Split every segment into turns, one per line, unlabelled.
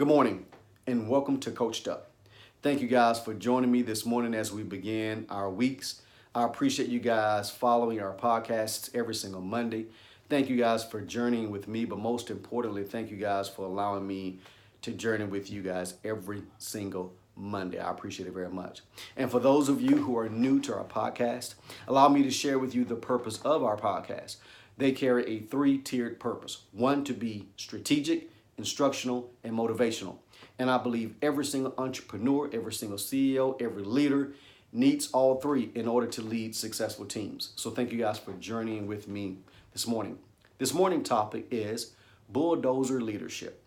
Good morning and welcome to CoachedUP. Thank you guys for joining me this morning as we begin our weeks. I appreciate you guys following our podcasts every single Monday. Thank you guys for journeying with me, but most importantly, thank you guys for allowing me to journey with you guys every single Monday. I appreciate it very much. And for those of you who are new to our podcast, allow me to share with you the purpose of our podcast. They carry a three-tiered purpose. One, to be strategic, instructional, and motivational. And I believe every single entrepreneur, every single CEO, every leader needs all three in order to lead successful teams. So thank you guys for journeying with me this morning. This morning topic is bulldozer leadership.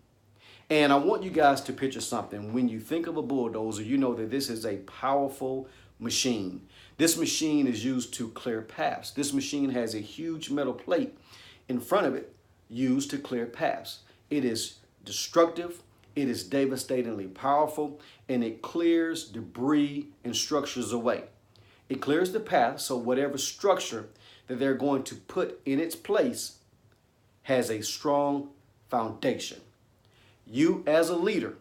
And I want you guys to picture something. When you think of a bulldozer, you know that this is a powerful machine. This machine is used to clear paths. This machine has a huge metal plate in front of it used to clear paths. It is destructive, it is devastatingly powerful, and it clears debris and structures away. It clears the path so whatever structure that they're going to put in its place has a strong foundation. You as a leader,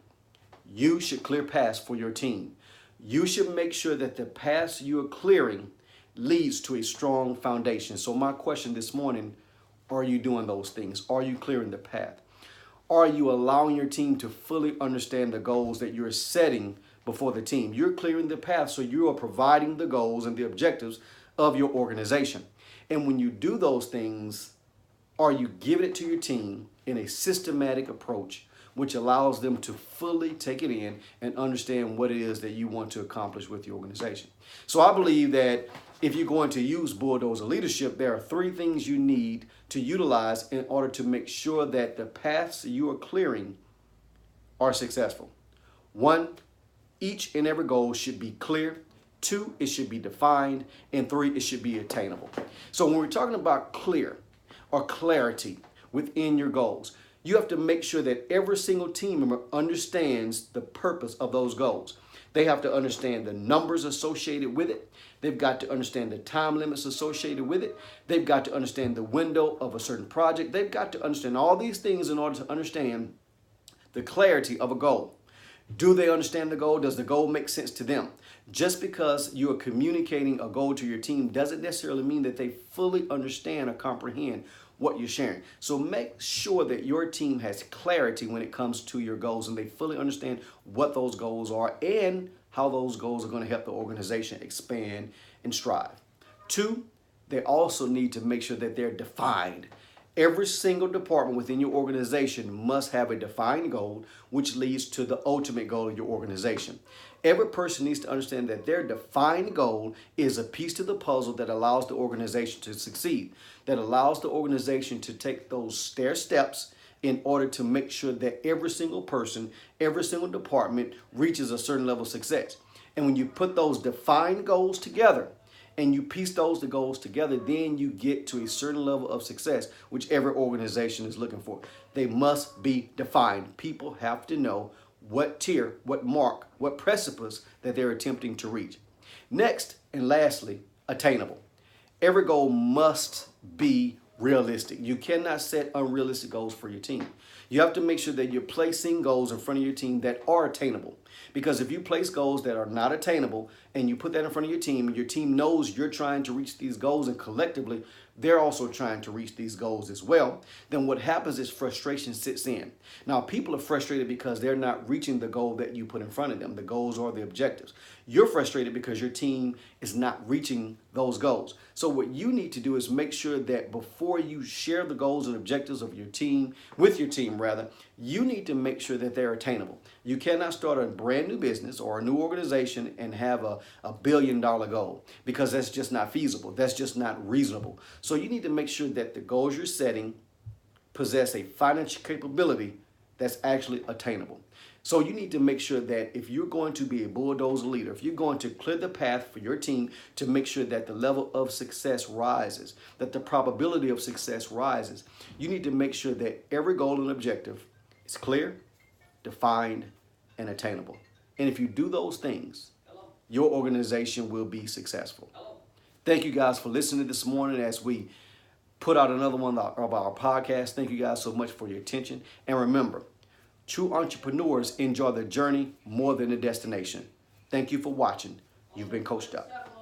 you should clear paths for your team. You should make sure that the paths you are clearing leads to a strong foundation. So my question this morning, are you doing those things? Are you clearing the path? Are you allowing your team to fully understand the goals that you're setting before the team? You're clearing the path, so you are providing the goals and the objectives of your organization. And when you do those things, are you giving it to your team in a systematic approach, which allows them to fully take it in and understand what it is that you want to accomplish with your organization? So I believe that if you're going to use bulldozer leadership, there are three things you need to utilize in order to make sure that the paths you are clearing are successful. One, each and every goal should be clear. Two, it should be defined. And three, it should be attainable. So when we're talking about clear or clarity within your goals, you have to make sure that every single team member understands the purpose of those goals. They have to understand the numbers associated with it. They've got to understand the time limits associated with it. They've got to understand the window of a certain project. They've got to understand all these things in order to understand the clarity of a goal. Do they understand the goal? Does the goal make sense to them? Just because you are communicating a goal to your team doesn't necessarily mean that they fully understand or comprehend what you're sharing. So make sure that your team has clarity when it comes to your goals and they fully understand what those goals are and how those goals are going to help the organization expand and strive. Two, they also need to make sure that they're defined. Every single department within your organization must have a defined goal, which leads to the ultimate goal of your organization. Every person needs to understand that their defined goal is a piece to the puzzle that allows the organization to succeed, that allows the organization to take those stair steps in order to make sure that every single person, every single department reaches a certain level of success. And when you put those defined goals together, and you piece those goals together, then you get to a certain level of success, which every organization is looking for. They must be defined. People have to know what tier, what mark, what precipice that they're attempting to reach. Next, and lastly, attainable. Every goal must be realistic. You cannot set unrealistic goals for your team. You have to make sure that you're placing goals in front of your team that are attainable. Because if you place goals that are not attainable and you put that in front of your team and your team knows you're trying to reach these goals and collectively they're also trying to reach these goals as well, then what happens is frustration sits in. Now, people are frustrated because they're not reaching the goal that you put in front of them, the goals or the objectives. You're frustrated because your team is not reaching those goals. So what you need to do is make sure that before you share the goals and objectives of your team, with your team rather, you need to make sure that they're attainable. You cannot start a brand new business or a new organization and have a $1 billion goal, because that's just not feasible. That's just not reasonable. So you need to make sure that the goals you're setting possess a financial capability that's actually attainable. So you need to make sure that if you're going to be a bulldozer leader, if you're going to clear the path for your team to make sure that the level of success rises, that the probability of success rises, you need to make sure that every goal and objective is clear, defined, and attainable. And if you do those things, your organization will be successful. Thank you guys for listening this morning as we put out another one of our podcasts. Thank you guys so much for your attention. And remember, True entrepreneurs enjoy the journey more than the destination. Thank you for watching. You've been coached up.